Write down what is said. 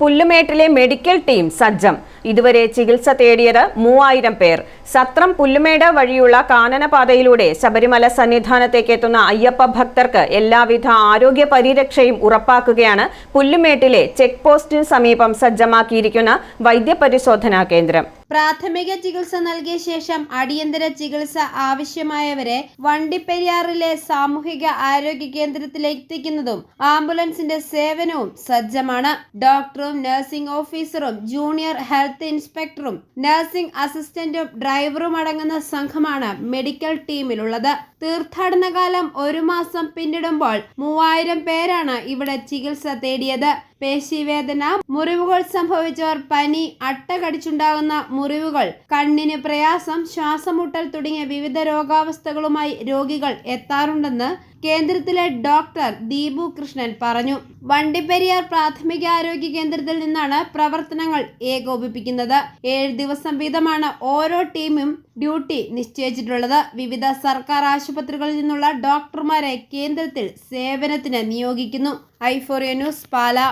പുല്ലുമേട്ടിലെ medical team സജ്ജം. ഇതുവരെ ചികിത്സ തേടിയത് 3000 പേർ. സത്രം പുല്ലുമേട് വഴിയുള്ള കാനനപാതയിലൂടെ ശബരിമല സന്നിധാനത്തേക്ക് എത്തുന്ന അയ്യപ്പ ഭക്തർക്ക് എല്ലാവിധ ആരോഗ്യ പരിരക്ഷയും ഉറപ്പാക്കുകയാണ് പുല്ലുമേട്ടിലെ ചെക്ക് പോസ്റ്റിന് സമീപം സജ്ജമാക്കിയിരിക്കുന്ന വൈദ്യപരിശോധനാ കേന്ദ്രം. പ്രാഥമിക ചികിത്സ നൽകിയ ശേഷം അടിയന്തര ചികിത്സ ആവശ്യമായവരെ വണ്ടിപ്പെരിയാറിലെ സാമൂഹിക ആരോഗ്യ കേന്ദ്രത്തിലേക്ക് എത്തിക്കുന്നതും ആംബുലൻസിന്റെ സേവനവും സജ്ജമാണ്. ഡോക്ടറും നഴ്സിംഗ് ഓഫീസറും ജൂനിയർ ഹെൽത്ത് ഇൻസ്പെക്ടറും നഴ്സിംഗ് അസിസ്റ്റന്റും ഡ്രൈവറും അടങ്ങുന്ന സംഘമാണ് മെഡിക്കൽ ടീമിലുള്ളത്. തീർത്ഥാടന കാലം 1 മാസം പിന്നിടുമ്പോൾ 3000 പേരാണ് ഇവിടെ ചികിത്സ തേടിയത്. പേശിവേദന, മുറിവുകൾ സംഭവിച്ചവർ, പനി, അട്ട കടിച്ചുണ്ടാകുന്ന മുറിവുകൾ, കണ്ണിന് പ്രയാസം, ശ്വാസമുട്ടൽ തുടങ്ങിയ വിവിധ രോഗാവസ്ഥകളുമായി രോഗികൾ എത്താറുണ്ടെന്ന് കേന്ദ്രത്തിലെ ഡോക്ടർ ദീപു കൃഷ്ണൻ പറഞ്ഞു. വണ്ടിപ്പെരിയാർ പ്രാഥമിക ആരോഗ്യ കേന്ദ്രത്തിൽ നിന്നാണ് പ്രവർത്തനങ്ങൾ ഏകോപിപ്പിക്കുന്നത്. 7 ദിവസം വീതമാണ് ഓരോ ടീമും ഡ്യൂട്ടി നിശ്ചയിച്ചിട്ടുള്ളത്. വിവിധ സർക്കാർ ആശുപത്രികളിൽ നിന്നുള്ള ഡോക്ടർമാരെ കേന്ദ്രത്തിൽ സേവനത്തിന് നിയോഗിക്കുന്നു. i4A news, Pala.